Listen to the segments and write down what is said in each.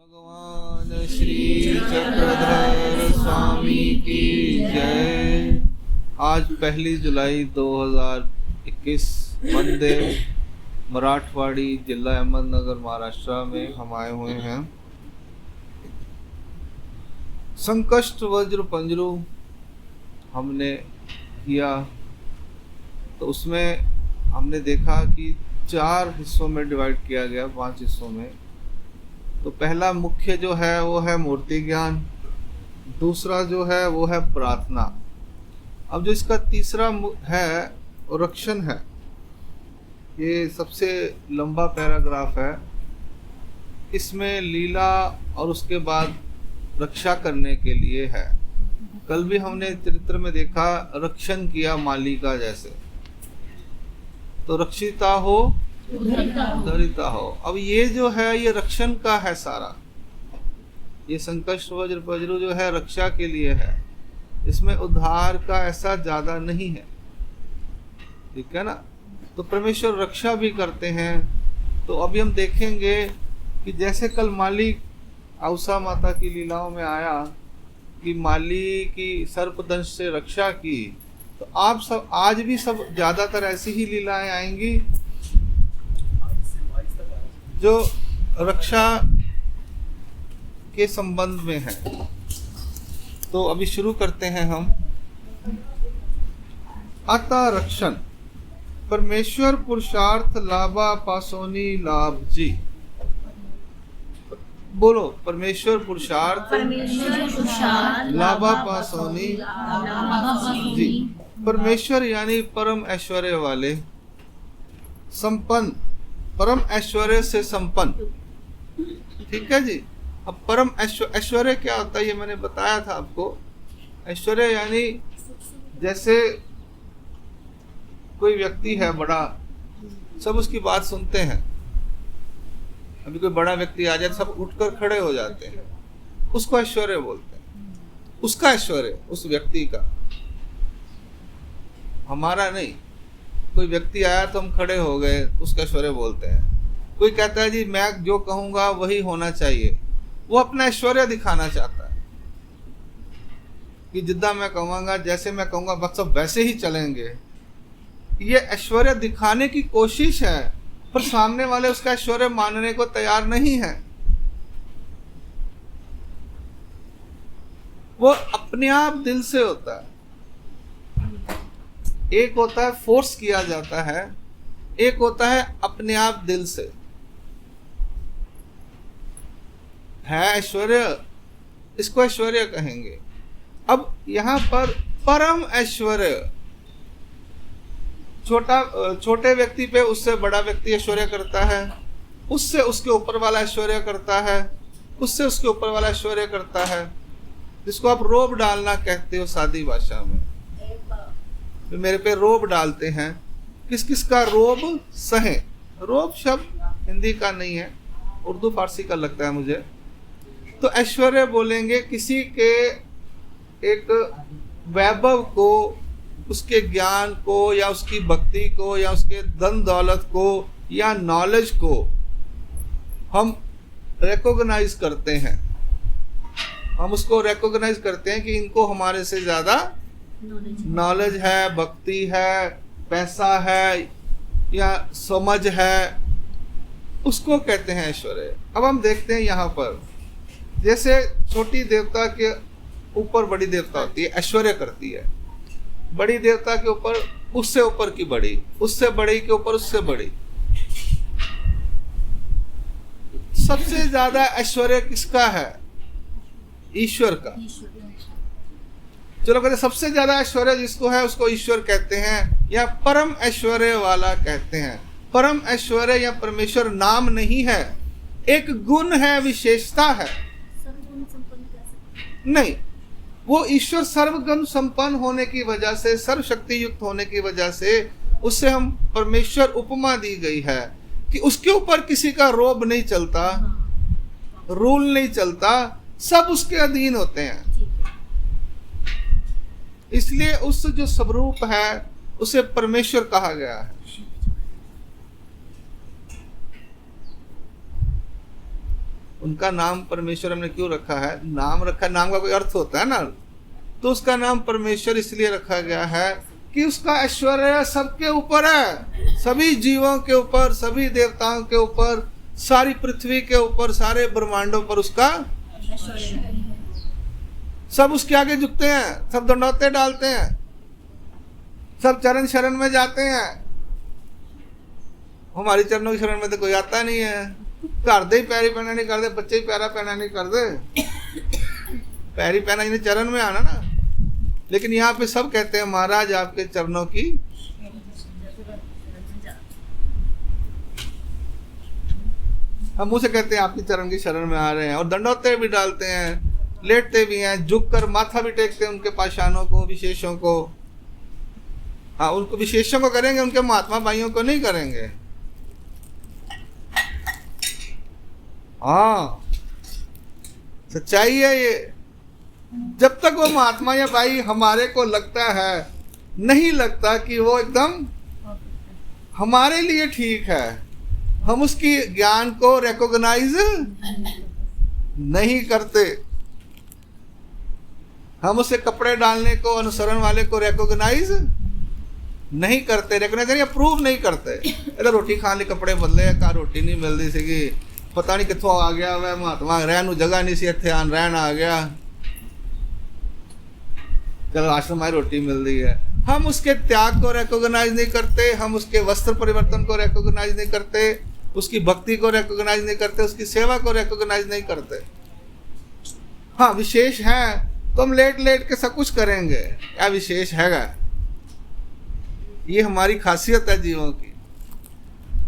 भगवान श्री चक्रधर स्वामी की जय। आज 1 जुलाई 2021 वंदे मराठवाड़ी जिला अहमदनगर महाराष्ट्र में हम आए हुए हैं। संकष्ट वज्र पंजरु हमने किया तो उसमें हमने देखा कि 4 हिस्सों में डिवाइड किया गया, 5 हिस्सों में। तो पहला मुख्य जो है वो है मूर्ति ज्ञान, दूसरा जो है वो है प्रार्थना। अब जो इसका तीसरा है वो रक्षण है। ये सबसे लंबा पैराग्राफ है। इसमें लीला और उसके बाद रक्षा करने के लिए है। कल भी हमने चरित्र में देखा रक्षण किया माली का जैसे, तो रक्षिता हो उद्धरिता हो। अब ये जो है ये रक्षण का है सारा। ये संकष्ट वज्र पंजरु जो है रक्षा के लिए है, इसमें उद्धार का ऐसा ज्यादा नहीं है, ठीक है ना। तो परमेश्वर रक्षा भी करते हैं। तो अभी हम देखेंगे कि जैसे कल माली औसा माता की लीलाओं में आया कि माली की सर्पदंश से रक्षा की, तो आप सब आज भी सब ज्यादातर ऐसी ही लीलाएं आएंगी जो रक्षा के संबंध में है। तो अभी शुरू करते हैं हम। अतः रक्षण परमेश्वर पुरुषार्थ लाभा पासोनी लाभ जी। बोलो परमेश्वर पुरुषार्थ लाभा पासोनी जी। परमेश्वर यानी परम ऐश्वर्य वाले, संपन्न, परम ऐश्वर्य से संपन्न, ठीक है जी। अब परम ऐश्वर्य क्या होता है ये मैंने बताया था आपको। ऐश्वर्य यानी जैसे कोई व्यक्ति है बड़ा, सब उसकी बात सुनते हैं। अभी कोई बड़ा व्यक्ति आ जाए सब उठकर खड़े हो जाते हैं, उसको ऐश्वर्य बोलते हैं। उसका ऐश्वर्य, उस व्यक्ति का, हमारा नहीं। कोई व्यक्ति आया तो हम खड़े हो गए तो उसका ऐश्वर्य बोलते हैं। कोई कहता है जी मैं जो कहूंगा वही होना चाहिए, वो अपना ऐश्वर्य दिखाना चाहता है कि जिद्दा मैं कहूंगा, जैसे मैं कहूंगा बस सब वैसे ही चलेंगे। ये ऐश्वर्य दिखाने की कोशिश है, पर सामने वाले उसका ऐश्वर्य मानने को तैयार नहीं है। वो अपने आप दिल से होता है। एक होता है फोर्स किया जाता है, एक होता है अपने आप दिल से है ऐश्वर्य, इसको ऐश्वर्य कहेंगे। अब यहां पर परम ऐश्वर्य, छोटे व्यक्ति पे उससे बड़ा व्यक्ति ऐश्वर्य करता है, उससे उसके ऊपर वाला ऐश्वर्य करता है, उससे उसके ऊपर वाला ऐश्वर्य करता है, जिसको आप रोब डालना कहते हो सादी भाषा में। मेरे पे रोब डालते हैं। किस किस का रोब सहे। रोब शब्द हिंदी का नहीं है, उर्दू फारसी का लगता है मुझे। तो ऐश्वर्य बोलेंगे किसी के एक वैभव को, उसके ज्ञान को या उसकी भक्ति को या उसके धन दौलत को या नॉलेज को हम रिकॉग्नाइज करते हैं। हम उसको रिकॉग्नाइज करते हैं कि इनको हमारे से ज्यादा नॉलेज है, भक्ति है, पैसा है या समझ है, उसको कहते हैं ऐश्वर्य। अब हम देखते हैं यहाँ पर जैसे छोटी देवता के ऊपर बड़ी देवता होती है, ऐश्वर्य करती है। बड़ी देवता के ऊपर उससे ऊपर की बड़ी, उससे बड़ी के ऊपर उससे बड़ी। सबसे ज्यादा ऐश्वर्य किसका है? ईश्वर का। चलो कहते सबसे ज्यादा ऐश्वर्य जिसको है उसको ईश्वर कहते हैं या परम ऐश्वर्य वाला कहते हैं। परम ऐश्वर्य या परमेश्वर नाम नहीं है, एक गुण है, विशेषता है। नहीं, वो ईश्वर सर्वगुण संपन्न होने की वजह से, सर्वशक्ति युक्त होने की वजह से उससे हम परमेश्वर उपमा दी गई है कि उसके ऊपर किसी का रोब नहीं चलता, रूल नहीं चलता, सब उसके अधीन होते हैं। इसलिए उस जो स्वरूप है उसे परमेश्वर कहा गया है। उनका नाम परमेश्वर हमने क्यों रखा है? नाम रखा, नाम का कोई अर्थ होता है ना, तो उसका नाम परमेश्वर इसलिए रखा गया है कि उसका ऐश्वर्य सबके ऊपर है, सभी जीवों के ऊपर, सभी देवताओं के ऊपर, सारी पृथ्वी के ऊपर, सारे ब्रह्मांडों पर उसका सब उसके आगे झुकते हैं, सब दंडौते डालते हैं, सब चरण शरण में जाते हैं। हमारी चरणों की शरण में तो कोई आता नहीं है। घर दे ही पैरी पैना नहीं करते, बच्चे ही पैरा पैना नहीं करते, पैरी पैना इन्हें चरण में आना ना। लेकिन यहाँ पे सब कहते हैं महाराज आपके चरणों की, हम मुँह से कहते हैं आपकी चरण की शरण में आ रहे हैं, और दंडौते भी डालते हैं, लेटते भी हैं, झुक कर माथा भी टेकते हैं उनके पाषाणों को, विशेषों को। हाँ, उनको विशेषों को करेंगे, उनके महात्मा भाइयों को नहीं करेंगे। हाँ, सच्चाई है ये। जब तक वो महात्मा या भाई हमारे को लगता है, नहीं लगता कि वो एकदम हमारे लिए ठीक है, हम उसकी ज्ञान को रिकॉग्नाइज नहीं करते, हम उसे कपड़े डालने को, अनुसरण वाले को रिकॉग्नाइज नहीं करते, रिकॉग्नाइज या प्रूव नहीं करते। अरे रोटी खाने लिए कपड़े बदले, कहाँ रोटी नहीं मिलती सीगी, पता नहीं कितों आ गया वह महात्मा, रहन जगह नहीं सी इत्थे आन, रहन आ गया, चलो आश्रम में रोटी मिल रही है। हम उसके त्याग को रिकॉग्नाइज नहीं करते, हम उसके वस्त्र परिवर्तन को रिकॉग्नाइज नहीं करते, उसकी भक्ति को रिकॉग्नाइज नहीं करते, उसकी सेवा को रिकॉग्नाइज नहीं करते। हाँ, विशेष है तो हम लेट लेट के सब कुछ करेंगे, क्या विशेष हैगा? ये हमारी खासियत है जीवों की,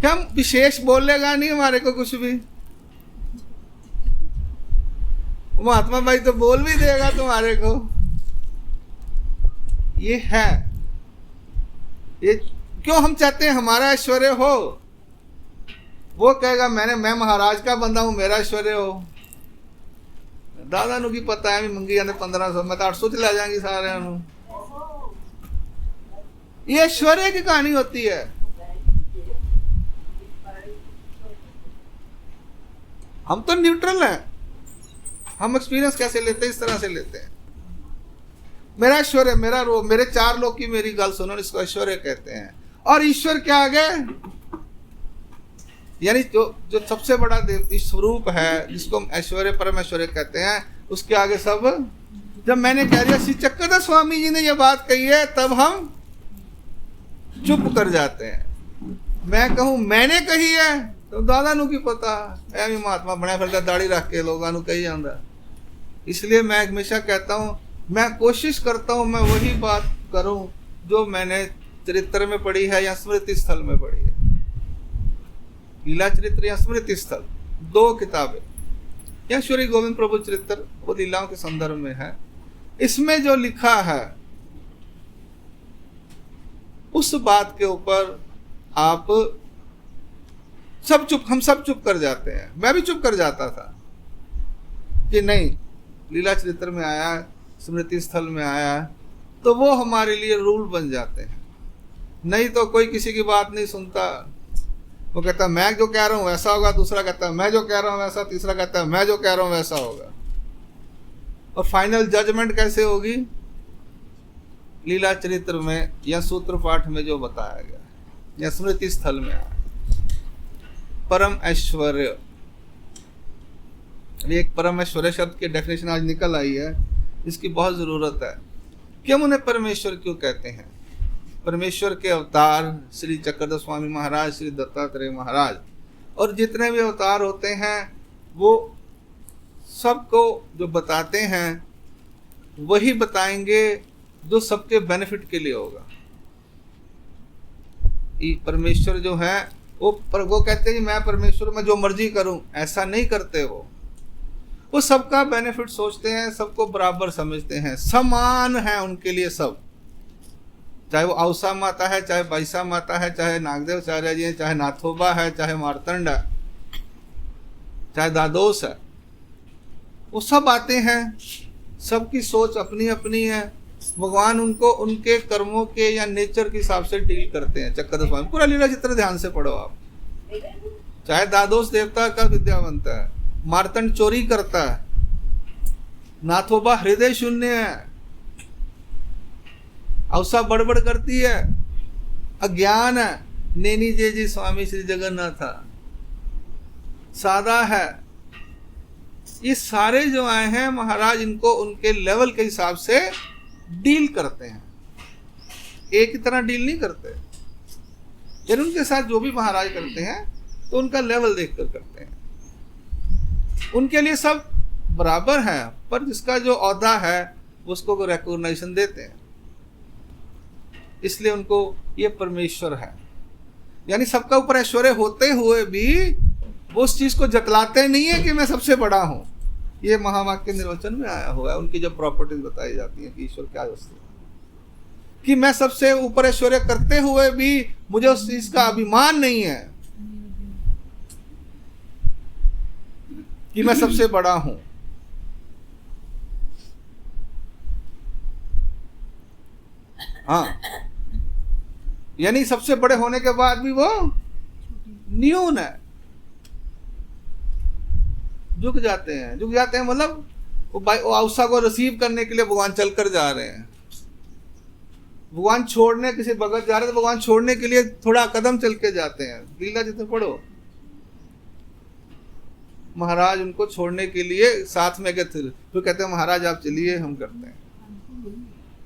कि हम विशेष बोलेगा नहीं हमारे को कुछ भी। महात्मा भाई तो बोल भी देगा तुम्हारे को। ये है, ये क्यों हम चाहते हैं हमारा ऐश्वर्य हो। वो कहेगा मैं महाराज का बंदा हूं, मेरा ऐश्वर्य हो। दादा नु की पता है मंगी जाते 1500, मैं तो 800 च ले जाएंगी सारे। ये ऐश्वर्य की कहानी होती है। हम तो न्यूट्रल हैं, हम एक्सपीरियंस कैसे लेते हैं, इस तरह से लेते हैं। मेरा ऐश्वर्य, मेरा रो, मेरे 4 लोग की मेरी गल सुनो, इसको ऐश्वर्य कहते हैं। और ईश्वर क्या आगे, यानी जो सबसे बड़ा स्वरूप है, जिसको हम ऐश्वर्य परम ऐश्वर्य कहते हैं, उसके आगे सब। जब मैंने कह दिया श्री चक्रधर स्वामी जी ने ये बात कही है, तब हम चुप कर जाते हैं। मैं कहूं मैंने कही है तो दादा नु की पता, ऐ महात्मा बना फिरता दाढ़ी रख के लोगों को कही जाता। इसलिए मैं हमेशा कहता हूं, मैं कोशिश करता हूं मैं वही बात करूं जो मैंने चरित्र में पढ़ी है या स्मृति स्थल में पढ़ी है। लीला चरित्र या स्मृति स्थल, 2 किताबें। या श्री गोविंद प्रभु चरित्र वो लीलाओं के संदर्भ में है। इसमें जो लिखा है उस बात के ऊपर आप हम सब चुप कर जाते हैं। मैं भी चुप कर जाता था कि नहीं, लीला चरित्र में आया, स्मृति स्थल में आया, तो वो हमारे लिए रूल बन जाते हैं। नहीं तो कोई किसी की बात नहीं सुनता। वो कहता है मैं जो कह रहा हूं वैसा होगा, दूसरा कहता है मैं जो कह रहा हूं वैसा, तीसरा कहता है मैं जो कह रहा हूं वैसा होगा। और फाइनल जजमेंट कैसे होगी? लीला चरित्र में या सूत्र पाठ में जो बताया गया या स्मृति स्थल में आया। परम ऐश्वर्य, एक परम ऐश्वर्य शब्द की डेफिनेशन आज निकल आई है, इसकी बहुत जरूरत है कि हम उन्हें परमेश्वर क्यों कहते हैं। परमेश्वर के अवतार श्री चक्रधर स्वामी महाराज, श्री दत्तात्रेय महाराज, और जितने भी अवतार होते हैं वो सबको जो बताते हैं वही बताएंगे जो सबके बेनिफिट के लिए होगा। परमेश्वर जो है वो कहते हैं मैं परमेश्वर में जो मर्जी करूं, ऐसा नहीं करते। वो सबका बेनिफिट सोचते हैं, सबको बराबर समझते हैं, समान है उनके लिए सब। चाहे वो औसा माता है, चाहे बैसा माता है, चाहे नागदेवाचार्य जी है, चाहे नाथोबा है, चाहे मार्तंड है, चाहे दादोस है, वो सब आते हैं। सबकी सोच अपनी अपनी है। भगवान उनको उनके कर्मों के या नेचर के हिसाब से डील करते हैं। चक्रधर स्वामी पूरा लीला चित्र ध्यान से पढ़ो आप। चाहे दादोस देवता का विद्यावंत है, मार्तंड चोरी करता है, नाथोबा हृदय शून्य है, अवसा बड़बड़ करती है, अज्ञान है, नैनी जय जी स्वामी श्री जगन्नाथ सादा है। ये सारे जो आए हैं महाराज इनको उनके लेवल के हिसाब से डील करते हैं, एक ही तरह डील नहीं करते। यानी उनके साथ जो भी महाराज करते हैं तो उनका लेवल देखकर करते हैं। उनके लिए सब बराबर हैं, पर जिसका जो औहदा है उसको वो रिकॉग्निशन देते हैं, इसलिए उनको ये परमेश्वर है। यानी सबका ऊपर ऐश्वर्य होते हुए भी वो उस चीज को जतलाते नहीं है कि मैं सबसे बड़ा हूं। ये महावाक्य निर्वचन में आया हुआ है, उनकी जब प्रॉपर्टीज बताई जाती है कि ईश्वर क्या वस्तु है, कि मैं सबसे ऊपर ऐश्वर्य करते हुए भी मुझे उस चीज का अभिमान नहीं है कि मैं सबसे बड़ा हूं। हाँ, यानी सबसे बड़े होने के बाद भी वो न्यून है, झुक जाते हैं। झुक जाते हैं मतलब वो अवसा को रिसीव करने के लिए भगवान चलकर जा रहे हैं। भगवान छोड़ने, किसी भगत जा रहे हैं तो भगवान छोड़ने के लिए थोड़ा कदम चल के जाते हैं। लीला जितने पढ़ो, महाराज उनको छोड़ने के लिए साथ में गए थे, तो कहते हैं महाराज आप चलिए, हम करते हैं।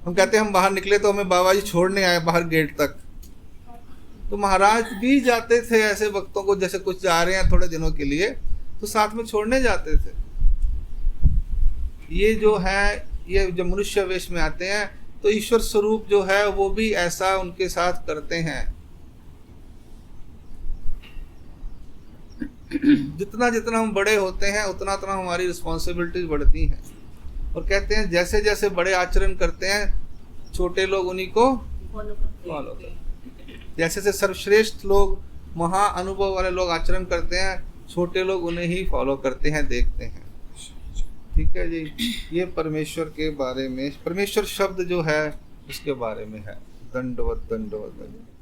हम कहते हैं हम बाहर निकले तो हमें बाबा जी छोड़ने आए बाहर गेट तक। तो महाराज भी जाते थे ऐसे भक्तों को, जैसे कुछ जा रहे हैं थोड़े दिनों के लिए, तो साथ में छोड़ने जाते थे। ये जो है, ये जब मनुष्य वेश में आते हैं तो ईश्वर स्वरूप जो है वो भी ऐसा उनके साथ करते हैं। जितना जितना हम बड़े होते हैं उतना उतना हमारी रिस्पॉन्सिबिलिटीज बढ़ती हैं। और कहते हैं जैसे जैसे बड़े आचरण करते हैं छोटे लोग उन्हीं को फॉलो करते हैं। जैसे से सर्वश्रेष्ठ लोग, महा अनुभव वाले लोग आचरण करते हैं, छोटे लोग उन्हें ही फॉलो करते हैं, देखते हैं। ठीक है जी, ये परमेश्वर के बारे में, परमेश्वर शब्द जो है उसके बारे में है। दंडवत दंडवत दंडवत।